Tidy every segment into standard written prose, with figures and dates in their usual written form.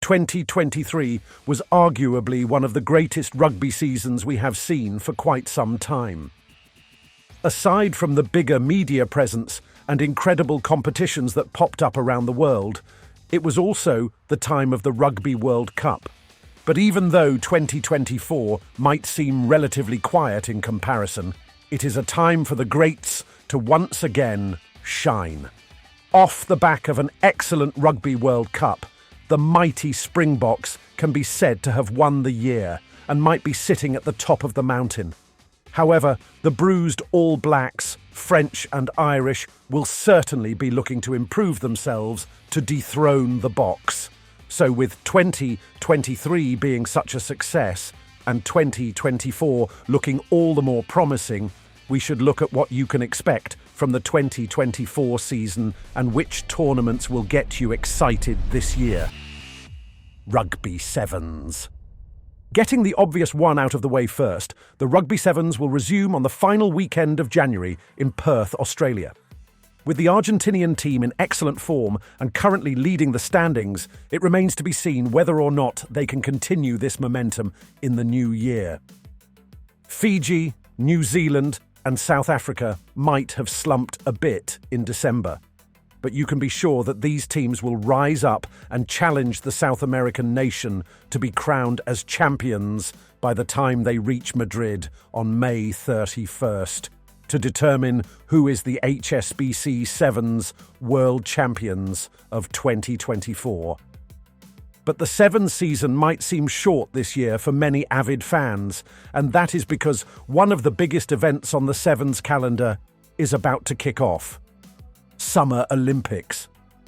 2023 was arguably one of the greatest rugby seasons we have seen for quite some time. Aside from the bigger media presence and incredible competitions that popped up around the world, it was also the time of the Rugby World Cup. But even though 2024 might seem relatively quiet in comparison, it is a time for the greats to once again shine. Off the back of an excellent Rugby World Cup, the mighty Springboks can be said to have won the year and might be sitting at the top of the mountain. However, the bruised All Blacks, French and Irish, will certainly be looking to improve themselves to dethrone the Boks. So with 2023 being such a success and 2024 looking all the more promising, we should look at what you can expect from the 2024 season and which tournaments will get you excited this year. Rugby Sevens. Getting the obvious one out of the way first, the Rugby Sevens will resume on the final weekend of January in Perth, Australia. With the Argentinian team in excellent form and currently leading the standings, it remains to be seen whether or not they can continue this momentum in the new year. Fiji, New Zealand, and South Africa might have slumped a bit in December, but you can be sure that these teams will rise up and challenge the South American nation to be crowned as champions by the time they reach Madrid on May 31st to determine who is the HSBC Sevens World Champions of 2024. But the Sevens season might seem short this year for many avid fans, and that is because one of the biggest events on the Sevens calendar is about to kick off. Summer Olympics.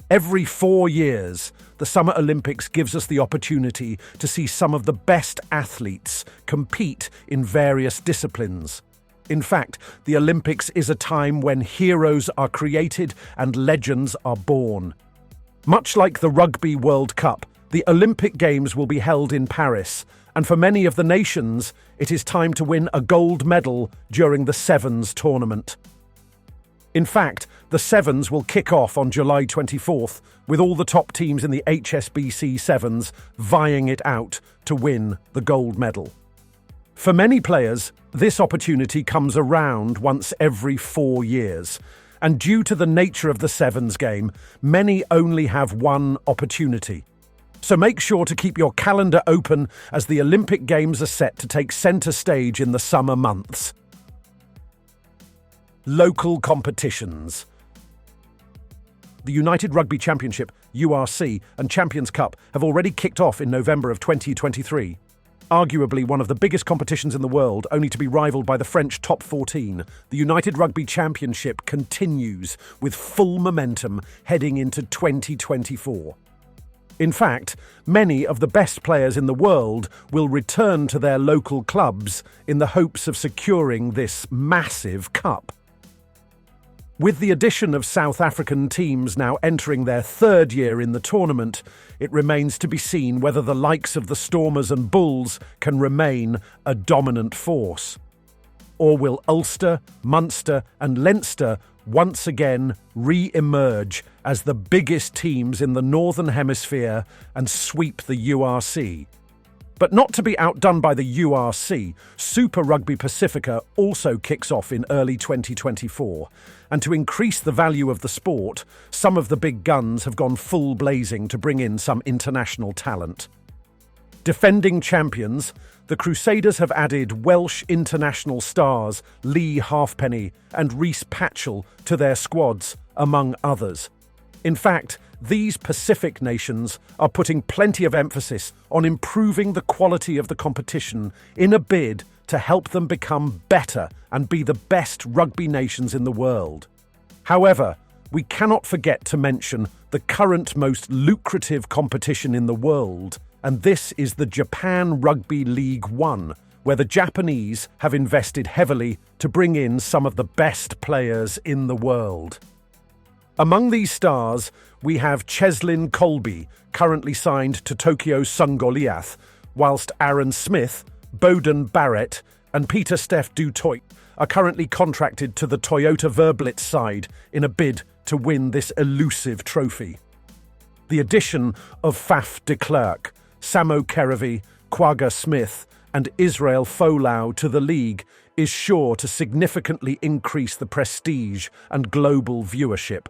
Every 4 years, the Summer Olympics gives us the opportunity to see some of the best athletes compete in various disciplines. In fact, the Olympics is a time when heroes are created and legends are born. Much like the Rugby World Cup, the Olympic Games will be held in Paris, and for many of the nations, it is time to win a gold medal during the Sevens tournament. In fact, the Sevens will kick off on July 24th, with all the top teams in the HSBC Sevens vying it out to win the gold medal. For many players, this opportunity comes around once every 4 years, and due to the nature of the Sevens game, many only have one opportunity. So make sure to keep your calendar open as the Olympic Games are set to take centre stage in the summer months. Local competitions. The United Rugby Championship, URC, and Champions Cup have already kicked off in November of 2023. Arguably one of the biggest competitions in the world, only to be rivaled by the French Top 14, the United Rugby Championship continues with full momentum heading into 2024. In fact, many of the best players in the world will return to their local clubs in the hopes of securing this massive cup. With the addition of South African teams now entering their 3rd year in the tournament, it remains to be seen whether the likes of the Stormers and Bulls can remain a dominant force. Or will Ulster, Munster and Leinster once again re-emerge as the biggest teams in the Northern Hemisphere and sweep the URC? But not to be outdone by the URC, Super Rugby Pacifica also kicks off in early 2024. And to increase the value of the sport, some of the big guns have gone full blazing to bring in some international talent. Defending champions, the Crusaders have added Welsh international stars Lee Halfpenny and Rhys Patchell to their squads, among others. In fact, these Pacific nations are putting plenty of emphasis on improving the quality of the competition in a bid to help them become better and be the best rugby nations in the world. However, we cannot forget to mention the current most lucrative competition in the world, and this is the Japan Rugby League One, where the Japanese have invested heavily to bring in some of the best players in the world. Among these stars, we have Cheslin Kolbe, currently signed to Tokyo Sungoliath, whilst Aaron Smith, Bowden Barrett and Pieter-Steph du Toit are currently contracted to the Toyota Verblitz side in a bid to win this elusive trophy. The addition of Faf de Klerk, Samo Kerevi, Quagga Smith, and Israel Folau to the league is sure to significantly increase the prestige and global viewership.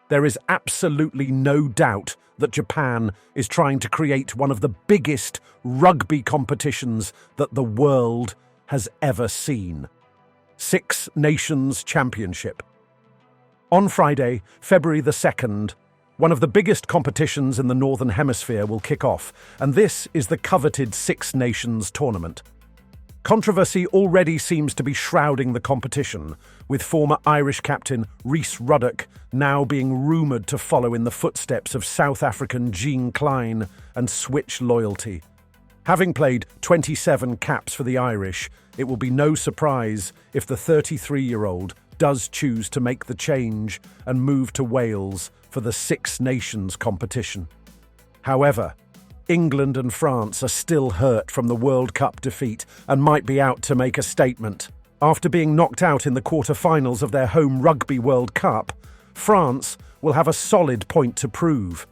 There is absolutely no doubt that Japan is trying to create one of the biggest rugby competitions that the world has ever seen. Six Nations Championship. On Friday, February the 2nd, one of the biggest competitions in the Northern Hemisphere will kick off, and this is the coveted Six Nations tournament. Controversy already seems to be shrouding the competition, with former Irish captain Rhys Ruddock now being rumoured to follow in the footsteps of South African Jean Klein and switch loyalty. Having played 27 caps for the Irish, it will be no surprise if the 33-year-old does choose to make the change and move to Wales for the Six Nations competition. However, England and France are still hurt from the World Cup defeat and might be out to make a statement. After being knocked out in the quarter-finals of their home Rugby World Cup, France will have a solid point to prove.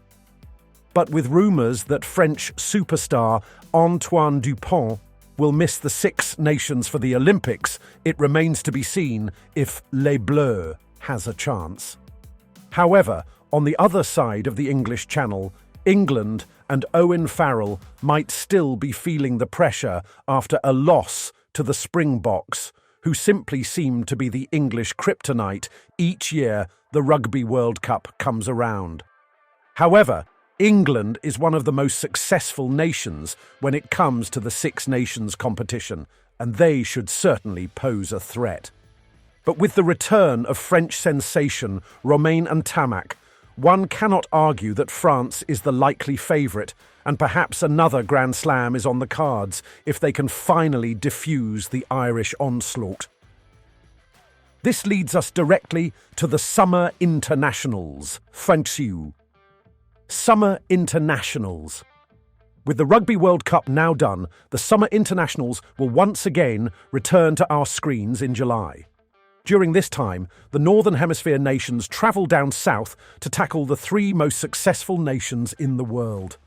But with rumours that French superstar Antoine Dupont will miss the Six Nations for the Olympics, it remains to be seen if Les Bleus has a chance. However, on the other side of the English Channel, England and Owen Farrell might still be feeling the pressure after a loss to the Springboks, who simply seem to be the English kryptonite each year the Rugby World Cup comes around. However, England is one of the most successful nations when it comes to the Six Nations competition, and they should certainly pose a threat. But with the return of French sensation Romain Ntamack, one cannot argue that France is the likely favourite, and perhaps another Grand Slam is on the cards if they can finally defuse the Irish onslaught. This leads us directly to the Summer Internationals, FIU. Summer Internationals. With the Rugby World Cup now done, the Summer Internationals will once again return to our screens in July. During this time, the Northern Hemisphere nations travel down south to tackle the three most successful nations in the world.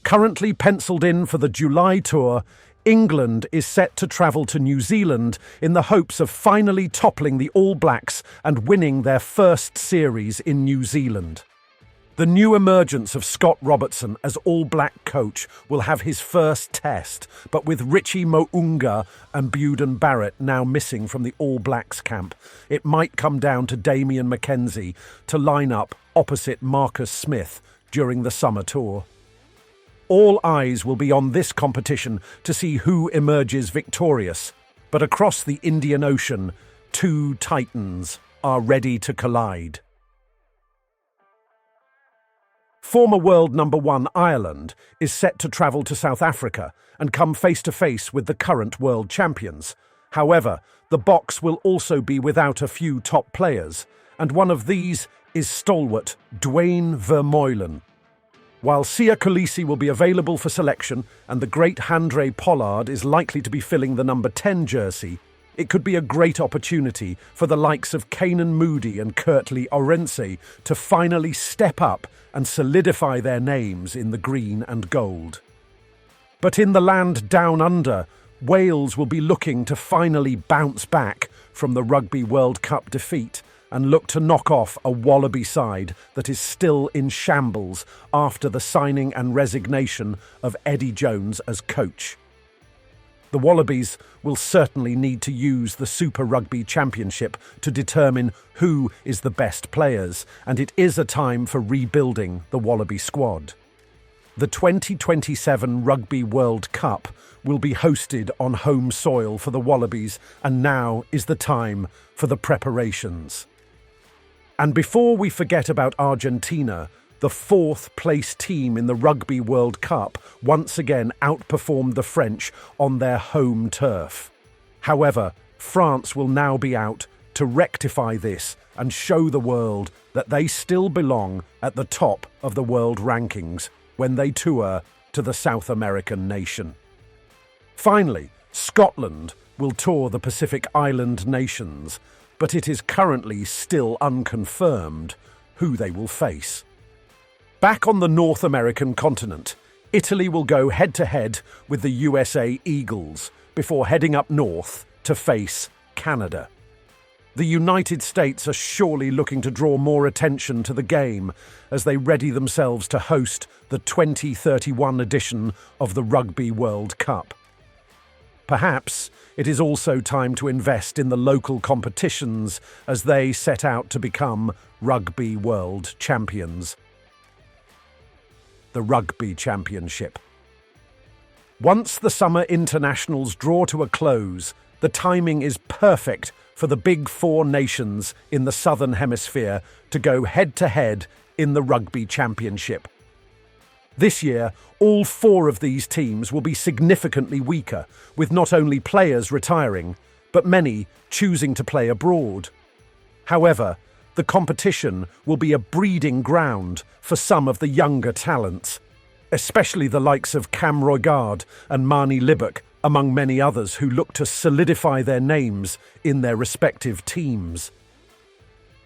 Currently penciled in for the July tour, England is set to travel to New Zealand in the hopes of finally toppling the All Blacks and winning their first series in New Zealand. The new emergence of Scott Robertson as All Black coach will have his first test, but with Richie Mo'unga and Buden Barrett now missing from the All Blacks camp, it might come down to Damian McKenzie to line up opposite Marcus Smith during the summer tour. All eyes will be on this competition to see who emerges victorious, but across the Indian Ocean, two titans are ready to collide. Former world number one Ireland is set to travel to South Africa and come face-to-face with the current world champions. However, the Boks will also be without a few top players, and one of these is stalwart Dwayne Vermeulen. While Sia Kolisi will be available for selection and the great Handré Pollard is likely to be filling the number 10 jersey, it could be a great opportunity for the likes of Kanan Moody and Kurtley Orense to finally step up and solidify their names in the green and gold. But in the land down under, Wales will be looking to finally bounce back from the Rugby World Cup defeat and look to knock off a Wallaby side that is still in shambles after the signing and resignation of Eddie Jones as coach. The Wallabies will certainly need to use the Super Rugby Championship to determine who is the best players, and it is a time for rebuilding the Wallaby squad. The 2027 Rugby World Cup will be hosted on home soil for the Wallabies, and now is the time for the preparations. And before we forget about Argentina, the fourth-place team in the Rugby World Cup once again outperformed the French on their home turf. However, France will now be out to rectify this and show the world that they still belong at the top of the world rankings when they tour to the South American nation. Finally, Scotland will tour the Pacific Island nations, but it is currently still unconfirmed who they will face. Back on the North American continent, Italy will go head-to-head with the USA Eagles before heading up north to face Canada. The United States are surely looking to draw more attention to the game as they ready themselves to host the 2031 edition of the Rugby World Cup. Perhaps it is also time to invest in the local competitions as they set out to become Rugby World Champions. The Rugby Championship. Once the summer internationals draw to a close, the timing is perfect for the big four nations in the Southern Hemisphere to go head-to-head in the Rugby Championship. This year, all four of these teams will be significantly weaker, with not only players retiring, but many choosing to play abroad. However, the competition will be a breeding ground for some of the younger talents, especially the likes of Cam Roigard and Marnie Libbock, among many others who look to solidify their names in their respective teams.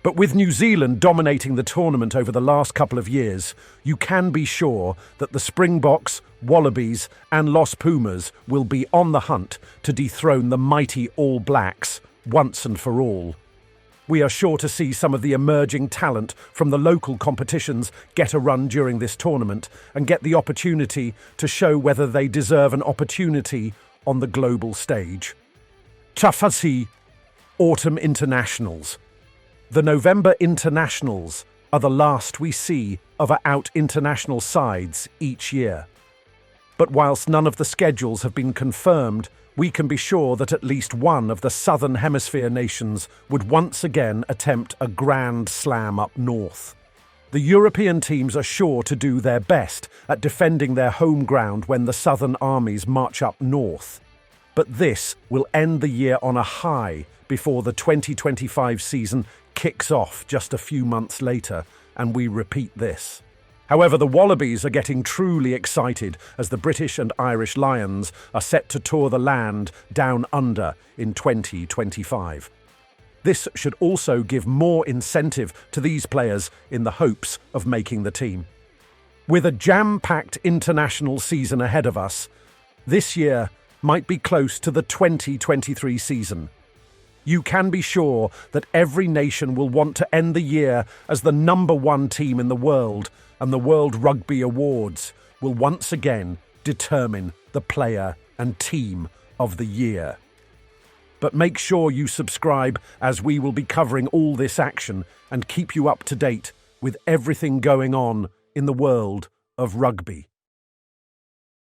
But with New Zealand dominating the tournament over the last couple of years, you can be sure that the Springboks, Wallabies and Los Pumas will be on the hunt to dethrone the mighty All Blacks once and for all. We are sure to see some of the emerging talent from the local competitions get a run during this tournament and get the opportunity to show whether they deserve an opportunity on the global stage. Tafasi Autumn Internationals. The November Internationals are the last we see of our out international sides each year. But whilst none of the schedules have been confirmed, we can be sure that at least one of the Southern Hemisphere nations would once again attempt a grand slam up north. The European teams are sure to do their best at defending their home ground when the Southern armies march up north. But this will end the year on a high before the 2025 season kicks off just a few months later, and we repeat this. However, the Wallabies are getting truly excited as the British and Irish Lions are set to tour the land down under in 2025. This should also give more incentive to these players in the hopes of making the team. With a jam-packed international season ahead of us, this year might be close to the 2023 season. You can be sure that every nation will want to end the year as the #1 team in the world, and the World Rugby Awards will once again determine the player and team of the year. But make sure you subscribe as we will be covering all this action and keep you up to date with everything going on in the world of rugby.